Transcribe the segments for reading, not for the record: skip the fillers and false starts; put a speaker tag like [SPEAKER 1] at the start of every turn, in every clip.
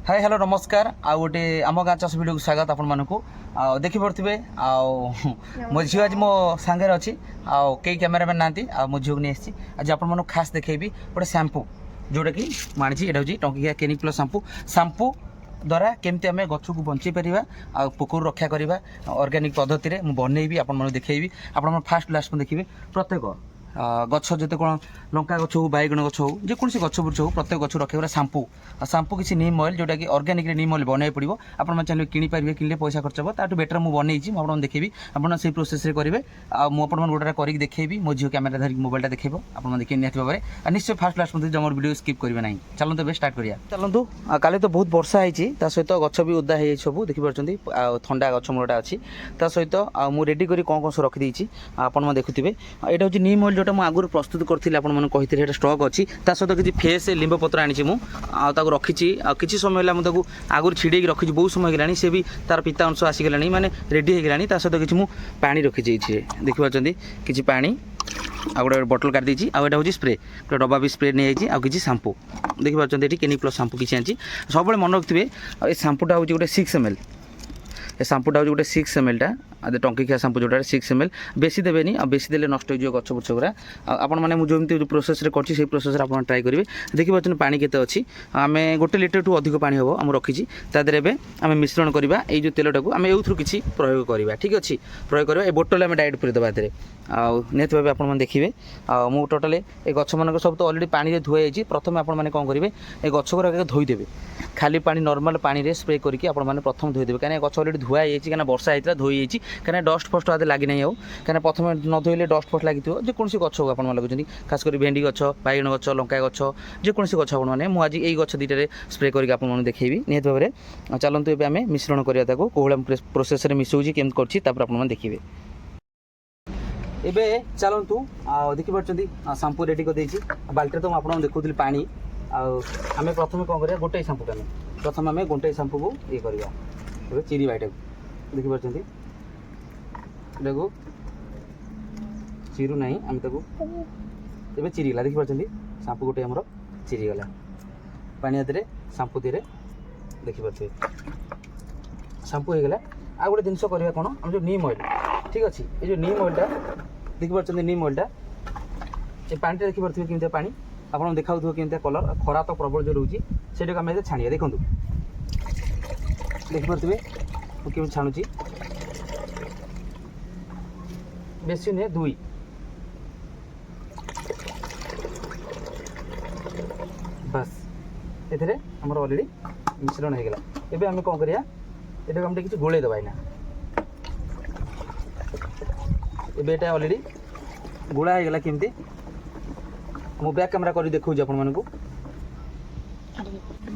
[SPEAKER 1] Hi hello नमस्कार आउ गोटे आम गाँ चाष भिडियो को स्वागत आपण मानक देखी पड़े मो झील आज मो सांगे अच्छी कई कैमेरामैन ना मो झील को नहीं आज आप खास देखेबी गोटे शैम्पू जोटा कि मुझे यहाँ हूँ टंकिया क्लिनिक प्लस शैम्पू द्वारा केमती आम गच को बंचाई पार आ पोकर रक्षा करवा ऑर्गेनिक पद्धति में मुझे बनईबी आप देखी आप फास्ट लास्ट में देखिए प्रत्येक गछ जिते कौन लंका गछ हो बैगण गछ हो जेकोसी गछ बुछ हो प्रत्येक गछ रखे शैम्पू किसी नीम ऑयल जोटा कि ऑर्गेनिक नीम ऑयल बनवाई पड़ो आप चाहिए किनीपारे किनले पैसा खर्च हे ताठू बेटर मुझे बनईची मुझे देखी आप से प्रोसेस करेंगे मुझे गोटा करके देखी मो झील कैमेरा धरिक मोबाइलटा देखेब आप देखिए निहत भाव में निश्चय फास्ट लास्ट मत जमर वीडियो स्किप करेंगे ना चलते ए स्टार्ट करिया चलतु काले तो बहुत वर्षा होती सहित गछ भी ओदा हो सब देखिपुर थंडा गछ मूलटा अच्छी सहित मुझे रेडी कर कौन कौन सब रखीदी आपड़ देखुए यहाँ हूँ नीम ऑयल जोटा मुझे आगुरी प्रस्तुत करी आपको स्टक अच्छी सहित किसी फेस लिंब पत्र आनी मुझे रखी किसी समय मुझे आगुरी छिड़े रखी बहुत समय होगा सी भी तार पिता अंश आसीगला माने रेडी होगा सहित किसी मुझे पानी रखी देखिपुर किसी पानी आ गोटे बटल काट देती आउ यहाँ हूँ स्प्रे गोटे डब्बा भी स्प्रे नहीं जाइए किसी शैम्पू देखिपुर ये क्लिनिक प्लस शैम्पू किसी आनी सब मन रखिए ये शैम्पूटा हूँ गोटे 6 ml ए शैम्पूटा हूँ गोटे 6 ml टंकिया शैम्पू जोटा 6 ml बेसी देवेनि बेसी देले नष्ट हो गछ बुछ गुरा आपण मैंने मुझे प्रोसेस कर प्रोसेस आप ट्राए करेंगे देखिए पानी केते अच्छी आम गोटे लिटर ठू अधिक पानी हम आम रखी तादेह आम मिश्रण करवा जो तेलटा को आम यूथु किसी प्रयोग करवा ठीक अच्छे प्रयोग करवा बोतल आम डायरेक्ट पूरीदेवा निहत भाव आप देखिए मु टोटाल ए गछ मान सब तो अलरेडी पानी धुआ जाइए प्रथम आपने कौन करेंगे ए गछ गुरा धोईदेवे खाली पानी नॉर्मल पानी रे स्प्रे करके आपने प्रथम धोईदेवे कहीं गछ अलरेडी धुआ जाइए वर्षा होता धोई जाइए कहीं डस्ट फस्ट आदि लगी ना कहीं प्रथम न धोइले डस्ट फस्ट लगी जेकोसी गछ आप लगुच खास कर भेंडी गछ बैगण गछ लंका गछ जेकोसी गछ आपने मुझे यही गछ दुईटे स्प्रे करके आपको देखी निहत भाव में चलते ए आम मिश्रण करवा कौन प्रोसेस मिसाऊँ केमती कर देखिए एबे चलतु देखिपुर शैम्पू रेडी कर बाल्टी तो मुझे देखुली पानी आम प्रथम कौन कर गोटे शैम्पू आम प्रथम आम गोटे शैम्पू को ये करवा चिरी बाईटा देखिपुर देखो चिरू ना आम तक चिरीगला देखिपुर शैम्पू गोटे आमर चिरीगला पानी हाथ शैम्पू दी देखिपुर शैम्पू होगा आ गोटे जिनस करवा कौन आम जो नीम ऑयल ठीक अच्छे ये जो नीम ऑयलटा देखिपुर नीम ऑयलटा ये पानी देखिपुर केमती पानी आपको देखा केमती कलर खरा तो प्रबल जो रोचे से आम छाणिया देखूँ देखिपुर केमी छाणुची बेसी नुहे 2 बस ये आमर अलरेडी मिश्रण होगा एबे आम कौन करिया ये आम किसी गोले दबा ना एटा अलरेडी गोला होगा केमती मो बैक कैमेरा कर देखा आपको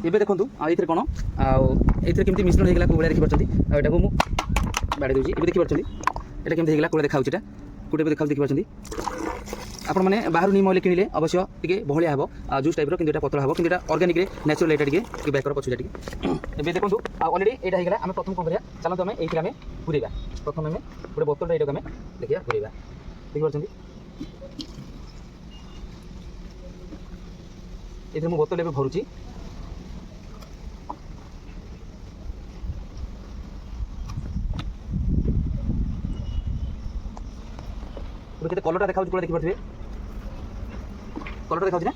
[SPEAKER 1] ये देखूँ ये कौन आते केमती मिश्रण होगा गोला देखिपुर आटा को मुझे बाड़ी दूसरी ये देखिपुर ये केमती होगा कौन देखा गोटे देखा देखिपुर आपण मैंने बाहर नीम ऑयल किଣିले अवश्य टे बहलिया हे जूस टाइप कि पतला हे कि ऑर्गेनिक नेचुरल यहाँ टे बैकर पछुआ टे ए देखो अलरेडी यहाँ होगा आम प्रथम कौन करा चलते आम ये पूरेगा प्रथम आम गोटे बोतल ये आम देखिए पूरेगा देखिपुर ये बोतल ए भरुची कलरटा देखा देखिपे कलरटा देखा ना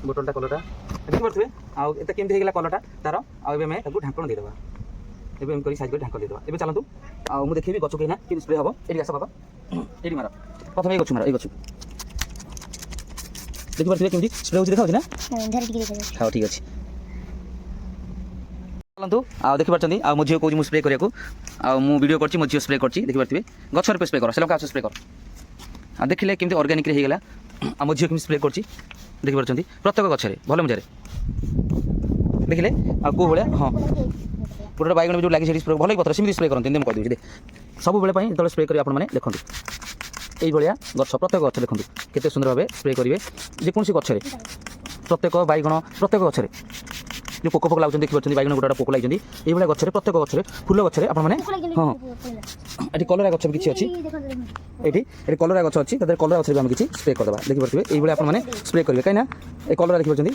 [SPEAKER 1] बोतलटा कलरटा देखिपे आते केमती होगा कलरटा तार आम ढांकण देदेवा एम कर साइज कर ढांकण देदेवा ए चलतु मुझे देखी गच कहीं कि स्प्रे हम ये आस पाक ये मार प्रथम ये गच मार ये गच देखिपे केमती स्प्रे हो देखा ना हाँ ठीक अच्छे चलतु देखिपुर मो झील कौन स्प्रे करने वीडियो कर मो झील स्प्रे कर देखिपे गचर पे स्प्रे कर से लंका गच स्प्रे कर देखिले केमती ऑर्गेनिक होगा मो झील केमती स्प्रे कर देखिपुर प्रत्येक गचरे भल मजारे देखिले कौ भाया हाँ गोटे बैगण जो लगी स्प्रे भल पत्र सेमती स्प्रे करते मुझे कहीदे सब बेले जो स्प्रे करेंगे आपने देखो यही गच प्रत्येक गच देखो केते सुंदर भाव स्प्रे करेंगे जेकोसी गचरे प्रत्येक बैगण प्रत्येक गचरे जो पोक फोक लगे देखिए बैगण गोटा पोक लगे ये गचरे प्रत्येक गचरे फुल गचरे आपने हाँ ଏଠି କଲରା ଗଛ ବି କିଛି ଅଛି ଏଠି କଲରା ଗଛ ଅଛି ତାদের କଲରା ଗଛରେ ବି ଆମେ କିଛି ସ୍ପ୍ରେ କରିଦେବା ଦେଖିପାରୁଥିବେ এইଭଳି ଆପଣମାନେ ସ୍ପ୍ରେ କରିବେ କାହିଁକିନା ଏ କଲରା ଦେଖିପାରୁଛନ୍ତି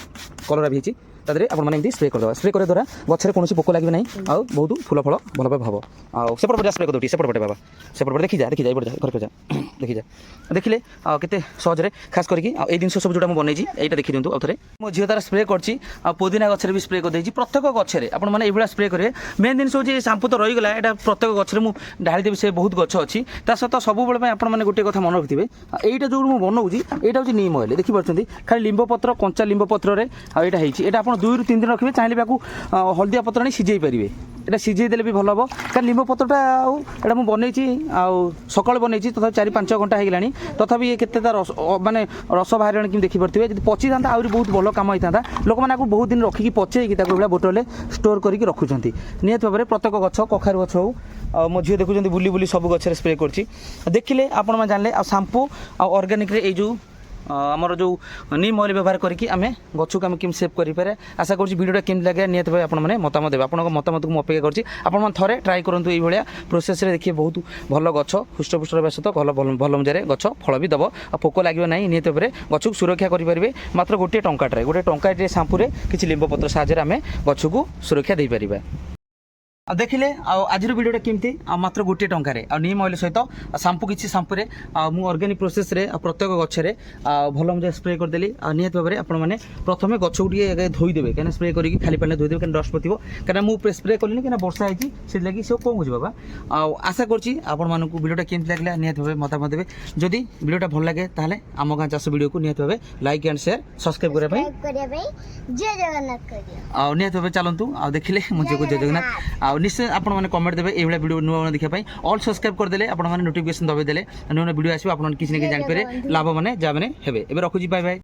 [SPEAKER 1] କଲରା ବି ହେଇଛି ତାদের ଆପଣମାନେ ଏମିତି ସ୍ପ୍ରେ କରିଦେବା ସ୍ପ୍ରେ କରିବା ଦ୍ୱାରା ଗଛରେ କୌଣସି ପୋକ ଲାଗିବ ନାହିଁ ଆଉ ବହୁତ ଫୁଲ ଫଳ ଭଲ ଭାବେ ହେବ ଆଉ ସେପଟ ପଟେ ସ୍ପ୍ରେ କରିଦେଉଛି ସେପଟ ପଟେ ବାବା ସେପଟ ପଟେ ଦେଖିଯା ଏପଟେ ଘରକୁ ଯା ଦେଖିଯା ଦେଖିଲେ ଆଉ କେତେ ସହଜରେ ଖାସ୍ କରିକି ଆଉ এই ଜିନିଷ ସବୁ ଯୋଉଟା ମୁଁ ବନେଇଛି এইটা ଦେଖି ଦିଅନ୍ତୁ ଆଉ ଥରେ ମୋ ଝିଅ ତାର ସ୍ପ୍ରେ କରିଛି ଆଉ ପୋଦିନା ଗଛରେ ବି ସ୍ପ୍ରେ କରିଦେଇଛି ପ୍ରତ୍ୟେକ ଗଛରେ ଆପଣମାନେ এইଭଳିଆ ସ୍ପ୍ରେ କରିବେ ମେନ୍ ଜିନିଷ ହେଉଛି ସାମ୍ପୁ ତ ରହିଗଲା ଏଇଟା ପ୍ରତ୍ୟେକ ଗଛରେ ମୁଁ ଢାଳିଦେବି ସେ ବହୁତ ଗଛ ଅଛି ତା ସହିତ ସବୁବେଳେ ପାଇଁ ଆପଣମାନେ ଗୋଟିଏ କଥା ମନେ ରଖିଥିବେ এইটা ଯୋଉ ମୁଁ ବନଉଛି এইটা ହେଉଛି ନିମ ଅଏଲ୍ ଦେଖିପାରୁଛନ୍ତି ଖାଲି ଲିମ୍ବ ପତ୍ର କଞ୍ଚା ଲିମ୍ବ ପତ୍ରରେ ଆଉ এইଟା ହେଇଛି এটা ଆପଣ 2 ରୁ 3 ଦିନ ରଖିବେ ଚାହିଁଲେ ୟାକୁ ହଳଦିଆ ପତ୍ର ଆଣି ସିଝେଇ ପାରିବେ এটা সিঝাই দেলে বি ভালো হব কারণ লিম্ব পত্রটা এটা মু বনাইছি সকালে বনাইছি তথাপি 4-5 ঘন্টা হয়ে গলানি তথাপি কেতে তার মানে রস বাহারে কিন্তু দেখিপারে যদি পচি থাকে আহরি বহুত ভালো কাম হয়ে থাকে লোক মানে বহুত দিন রক্ষিকি পচাইকি তাকে এভাবে বোতলে স্টোর করি রাখুচ্ছেন নিহত ভাবে প্রত্যেক গছ কখারু গছ হো মো ঝিও দেখুছেন বুলি বুলি সব গছের স্প্রে করছি দেখিলে আপনার জানলে শাম্পু অর্গানিক্রে এই যে আমার যে নিম অয়েল ব্যবহার করি আমি গছকে আমি কেমন সেভ করে আশা করছি ভিডিওটা কেমন লাগে নিহত ভাবে আপনার মতামত দেবে আপনার মতামতকে মু অপেক্ষা করছি আপনার থরে ট্রাই করতু এইভাবে প্রোসেসরে দেখি বহুত ভালো গছ হৃষ্টপুষ্ট রহবা সহ ভাল মজারে গছ ফল বি দেব আর পোক লাগবে না নিহত ভাবে গছকে সুরক্ষা করে মাত্র গোটিয়ে টঙ্কাটে সাম্পুরে কিছু লিম্ব পত্র সাহায্যে আমি গছকে সুরক্ষা দিয়ে देखिले आज भिडियोटा केमती मात्र गोटे टंकार नीम ऑयल सहित शांपू किसी शांपुरे मु ऑर्गेनिक प्रोसेस रे प्रत्येक गछरे भल मजा स्प्रे करदेली निहत भाव में आपण मैंने प्रथम गछ टे धोईदेवे कहीं स्प्रे करके खाली पानी धोईदेवे कहीं डस्ट पड़ो कहीं मुझे स्प्रे कली कहीं वर्षा होती से लगी सब कौन बुझे बाबा आशा करुँच आपण मानक भिडियोटा केमती लगे निहत भाव मतामत देवे जदि भिडियोटा भल लगे ताहले आम गाँ चाष भिडियो को निहत भाव लाइक एंड शेयर सब्सक्राइब करने निहत भाव चलतु देखिले मुझे जय जगन्नाथ निश्चय आपण मैंने कमेंट देवे ये वीडियो नुआ देखा ऑल सब्सक्राइब करदे आपण मैंने नोटिफिकेशन दबाई देले नुआ वीडियो आसो आप किसी ना कि जापर लाभ मैंने जहाँ मैंने हे रखुची बाय बाय।